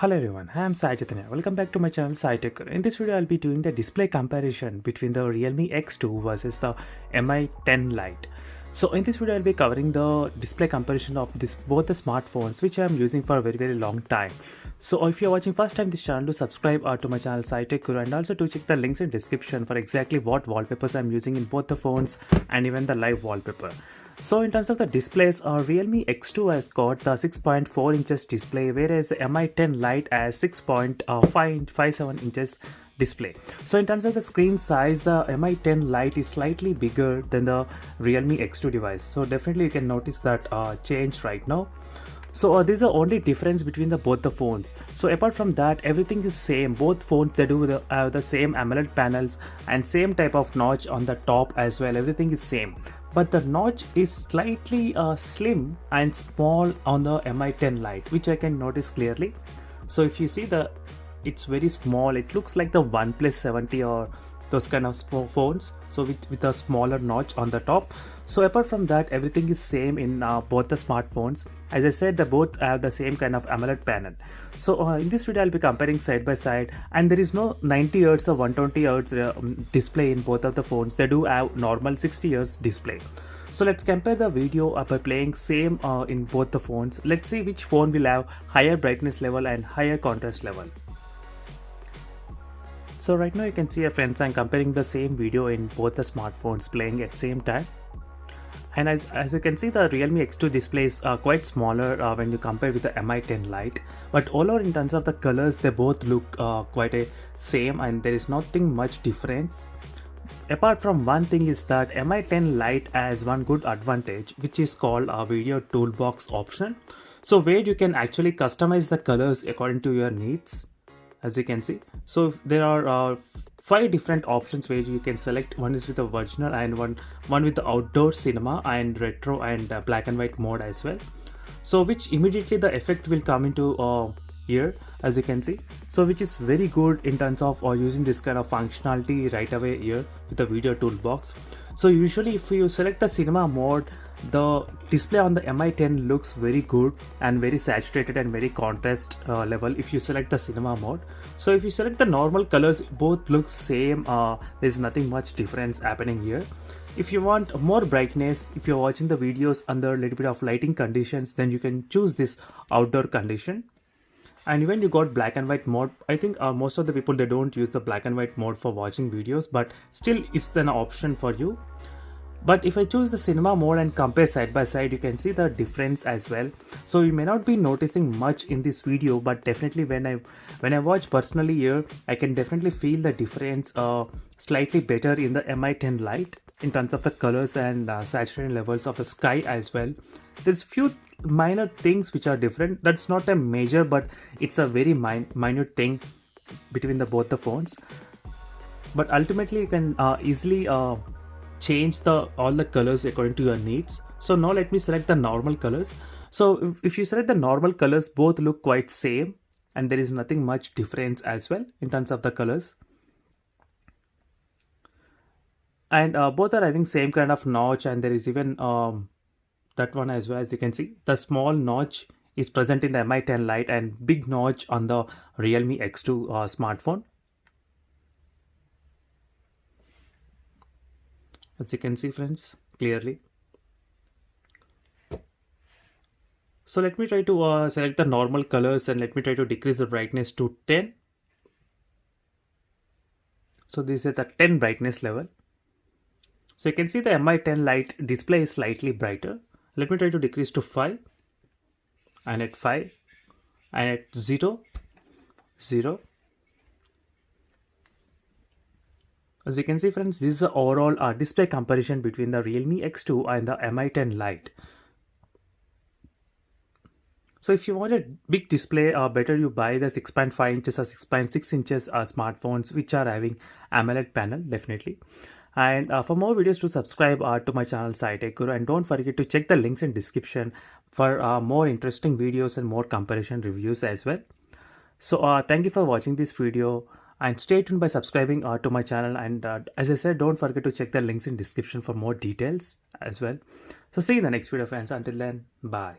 Hello everyone, I am Sai Chaitanya. Welcome back to my channel Sai Tech. In this video, I'll be doing the display comparison between the Realme X2 versus the Mi 10 Lite. So in this video, I'll be covering the display comparison of both the smartphones which I am using for a very long time. So if you're watching first time this channel, do subscribe to my channel Sai Tech and also to check the links in description for exactly what wallpapers I'm using in both the phones and even the live wallpaper. So in terms of the displays, Realme X2 has got the 6.4 inches display, whereas the Mi 10 Lite has 6.57 inches display. So in terms of the screen size, the Mi 10 Lite is slightly bigger than the Realme X2 device. So definitely you can notice that change right now. So this is the only difference between both the phones. So apart from that, everything is same. Both phones, they do have the same AMOLED panels and same type of notch on the top as well. Everything is same, but the notch is slightly slim and small on the Mi 10 Lite, which I can notice clearly. So if you see it's very small. It looks like the OnePlus 70 or those kind of phones, so with a smaller notch on the top. So apart from that, everything is same in both the smartphones. As I said, they both have the same kind of AMOLED panel. So in this video, I'll be comparing side by side, and there is no 90 Hz or 120 Hz display in both of the phones. They do have normal 60 Hz display. So let's compare the video by playing same in both the phones. Let's see which phone will have higher brightness level and higher contrast level. So right now you can see, friends, I'm comparing the same video in both the smartphones playing at same time. And as you can see, the Realme X2 display is quite smaller when you compare with the Mi 10 Lite. But all over in terms of the colors, they both look quite a same, and there is nothing much difference. Apart from one thing is that Mi 10 Lite has one good advantage, which is called a video toolbox option. So where you can actually customize the colors according to your needs. As you can see, so there are 5 different options where you can select. One is with the original and one with the outdoor cinema and retro and black and white mode as well. So which immediately the effect will come into here, as you can see. So which is very good in terms of using this kind of functionality right away here with the video toolbox. So usually if you select the cinema mode, the display on the Mi 10 looks very good and very saturated and very contrast level if you select the cinema mode. So if you select the normal colors, both look same. There's nothing much difference happening here. If you want more brightness, if you're watching the videos under a little bit of lighting conditions, then you can choose this outdoor condition. And even you got black and white mode. I think most of the people, they don't use the black and white mode for watching videos, but still it's an option for you. But if I choose the cinema mode and compare side by side, you can see the difference as well. So you may not be noticing much in this video, but definitely when I watch personally here, I can definitely feel the difference slightly better in the Mi 10 Lite in terms of the colors and saturation levels of the sky as well. There's few minor things which are different. That's not a major, but it's a very minute thing between both the phones. But ultimately you can easily change all the colors according to your needs. So now let me select the normal colors. So if you select the normal colors, both look quite same, and there is nothing much difference as well in terms of the colors. And both are having same kind of notch, and there is even that one as well. As you can see, the small notch is present in the Mi 10 Lite and big notch on the Realme X2 smartphone. As you can see, friends, clearly. So let me try to select the normal colors, and let me try to decrease the brightness to 10. So this is the 10 brightness level. So you can see the Mi 10 Lite display is slightly brighter. Let me try to decrease to 5, and at 5, and at 0, 0. As you can see, friends, this is the overall display comparison between the Realme X2 and the Mi 10 Lite. So if you want a big display, better you buy the 6.5 inches or 6.6 inches smartphones which are having AMOLED panel, definitely. And for more videos, to subscribe to my channel Sai Tech Guru, and don't forget to check the links in description for more interesting videos and more comparison reviews as well. So thank you for watching this video, and stay tuned by subscribing to my channel. And as I said, don't forget to check the links in description for more details as well. So see you in the next video, friends. Until then, bye.